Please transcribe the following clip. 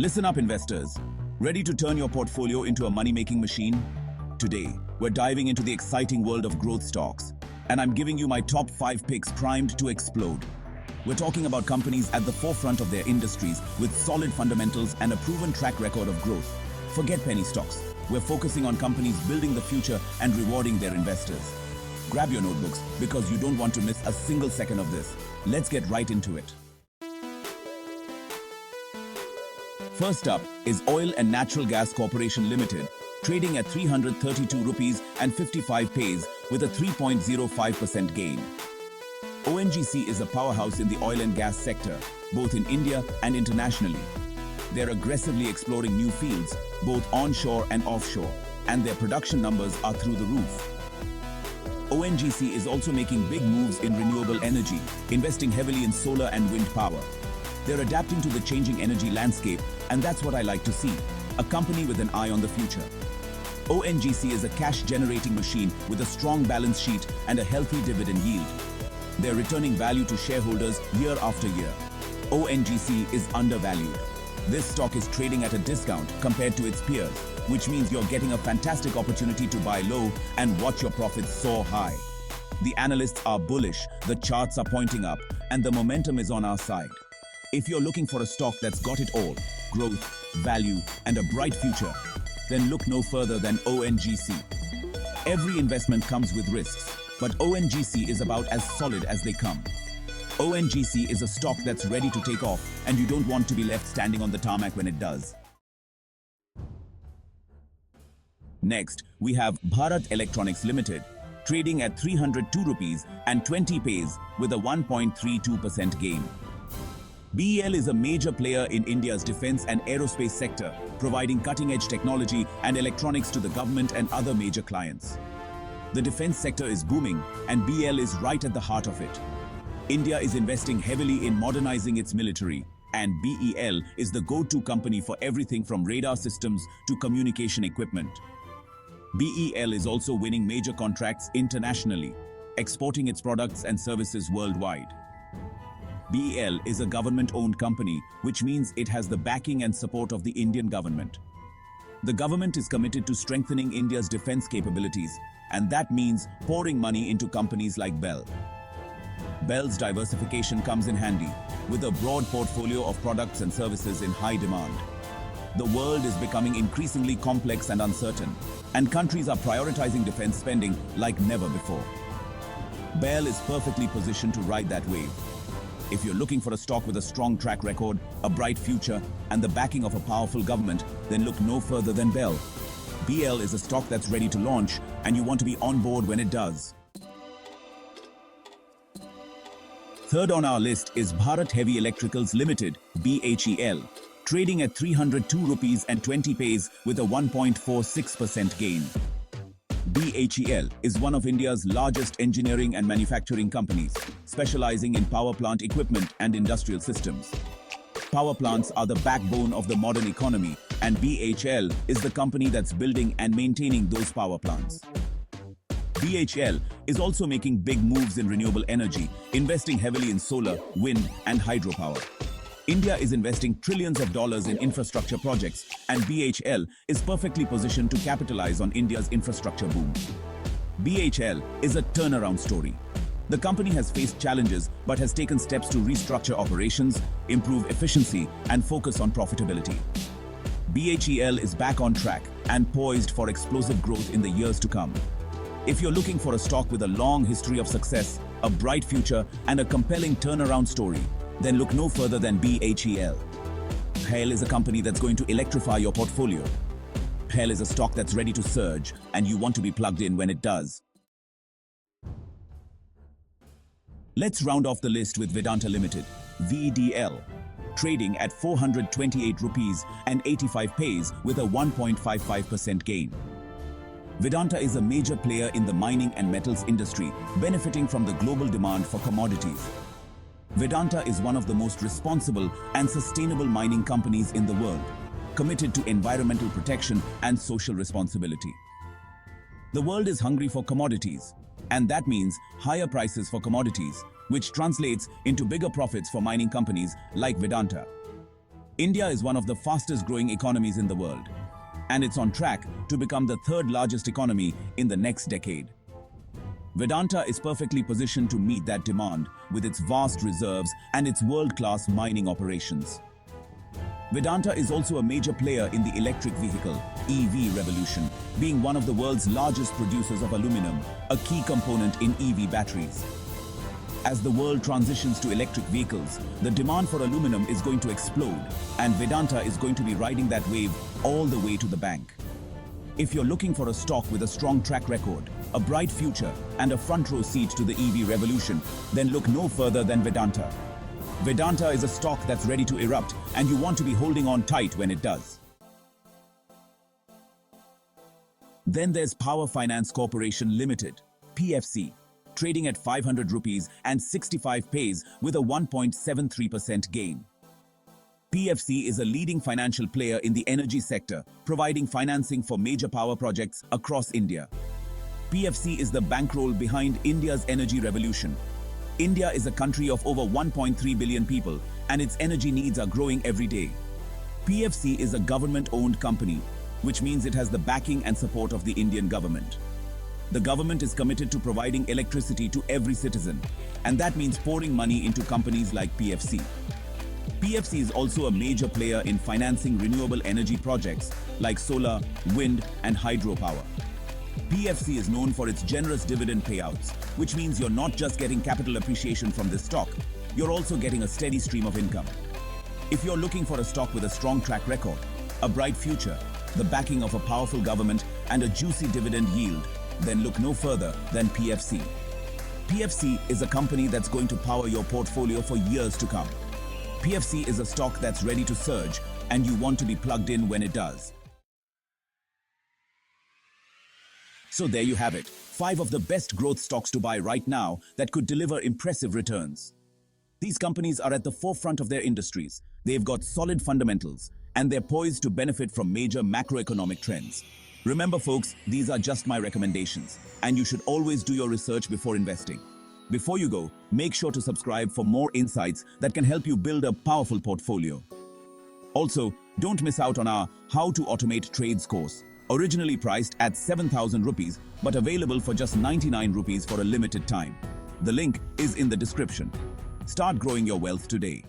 Listen up, investors. Ready to turn your portfolio into a money-making machine? Today, we're diving into the exciting world of growth stocks, and I'm giving you my top 5 picks primed to explode. We're talking about companies at the forefront of their industries with solid fundamentals and a proven track record of growth. Forget penny stocks. We're focusing on companies building the future and rewarding their investors. Grab your notebooks because you don't want to miss a single second of this. Let's get right into it. First up is Oil and Natural Gas Corporation Limited, trading at 332 rupees and 55 paise with a 3.05% gain. ONGC is a powerhouse in the oil and gas sector, both in India and internationally. They're aggressively exploring new fields, both onshore and offshore, and their production numbers are through the roof. ONGC is also making big moves in renewable energy, investing heavily in solar and wind power. They're adapting to the changing energy landscape, and that's what I like to see, a company with an eye on the future. ONGC is a cash-generating machine with a strong balance sheet and a healthy dividend yield. They're returning value to shareholders year after year. ONGC is undervalued. This stock is trading at a discount compared to its peers, which means you're getting a fantastic opportunity to buy low and watch your profits soar high. The analysts are bullish, the charts are pointing up, and the momentum is on our side. If you're looking for a stock that's got it all, growth, value, and a bright future, then look no further than ONGC. Every investment comes with risks, but ONGC is about as solid as they come. ONGC is a stock that's ready to take off, and you don't want to be left standing on the tarmac when it does. Next, we have Bharat Electronics Limited, trading at 302 rupees and 20 paise with a 1.32% gain. BEL is a major player in India's defense and aerospace sector, providing cutting-edge technology and electronics to the government and other major clients. The defense sector is booming, and BEL is right at the heart of it. India is investing heavily in modernizing its military, and BEL is the go-to company for everything from radar systems to communication equipment. BEL is also winning major contracts internationally, exporting its products and services worldwide. BEL is a government-owned company, which means it has the backing and support of the Indian government. The government is committed to strengthening India's defense capabilities, and that means pouring money into companies like BEL. BEL's diversification comes in handy, with a broad portfolio of products and services in high demand. The world is becoming increasingly complex and uncertain, and countries are prioritizing defense spending like never before. BEL is perfectly positioned to ride that wave. If you're looking for a stock with a strong track record, a bright future, and the backing of a powerful government, then look no further than BEL. BEL is a stock that's ready to launch, and you want to be on board when it does. Third on our list is Bharat Heavy Electricals Limited, BHEL, trading at 302 rupees and 20 paise with a 1.46% gain. BHEL is one of India's largest engineering and manufacturing companies, specializing in power plant equipment and industrial systems. Power plants are the backbone of the modern economy, and BHEL is the company that's building and maintaining those power plants. BHEL is also making big moves in renewable energy, investing heavily in solar, wind, and hydropower. India is investing trillions of dollars in infrastructure projects, and BHEL is perfectly positioned to capitalize on India's infrastructure boom. BHEL is a turnaround story. The company has faced challenges but has taken steps to restructure operations, improve efficiency, and focus on profitability. BHEL is back on track and poised for explosive growth in the years to come. If you're looking for a stock with a long history of success, a bright future, and a compelling turnaround story, then look no further than BHEL. BHEL is a company that's going to electrify your portfolio. BHEL is a stock that's ready to surge, and you want to be plugged in when it does. Let's round off the list with Vedanta Limited, VDL, trading at 428 rupees and 85 paise with a 1.55% gain. Vedanta is a major player in the mining and metals industry, benefiting from the global demand for commodities. Vedanta is one of the most responsible and sustainable mining companies in the world, committed to environmental protection and social responsibility. The world is hungry for commodities, and that means higher prices for commodities, which translates into bigger profits for mining companies like Vedanta. India is one of the fastest growing economies in the world, and it's on track to become the third largest economy in the next decade. Vedanta is perfectly positioned to meet that demand with its vast reserves and its world-class mining operations. Vedanta is also a major player in the electric vehicle (EV) revolution, being one of the world's largest producers of aluminum, a key component in EV batteries. As the world transitions to electric vehicles, the demand for aluminum is going to explode, and Vedanta is going to be riding that wave all the way to the bank. If you're looking for a stock with a strong track record, a bright future, and a front row seat to the EV revolution, then look no further than Vedanta. Vedanta is a stock that's ready to erupt, and you want to be holding on tight when it does. Then there's Power Finance Corporation Limited, PFC, trading at 500 rupees and 65 paise with a 1.73% gain. PFC is a leading financial player in the energy sector, providing financing for major power projects across India. PFC is the bankroll behind India's energy revolution. India is a country of over 1.3 billion people, and its energy needs are growing every day. PFC is a government-owned company, which means it has the backing and support of the Indian government. The government is committed to providing electricity to every citizen, and that means pouring money into companies like PFC. PFC is also a major player in financing renewable energy projects like solar, wind, and hydropower. PFC is known for its generous dividend payouts, which means you're not just getting capital appreciation from this stock, you're also getting a steady stream of income. If you're looking for a stock with a strong track record, a bright future, the backing of a powerful government, and a juicy dividend yield, then look no further than PFC. PFC is a company that's going to power your portfolio for years to come. PFC is a stock that's ready to surge, and you want to be plugged in when it does. So there you have it, 5 of the best growth stocks to buy right now that could deliver impressive returns. These companies are at the forefront of their industries. They've got solid fundamentals, and they're poised to benefit from major macroeconomic trends. Remember folks, these are just my recommendations, and you should always do your research before investing. Before you go, make sure to subscribe for more insights that can help you build a powerful portfolio. Also, don't miss out on our How to Automate Trades course, originally priced at 7,000 rupees but available for just 99 rupees for a limited time. The link is in the description. Start growing your wealth today.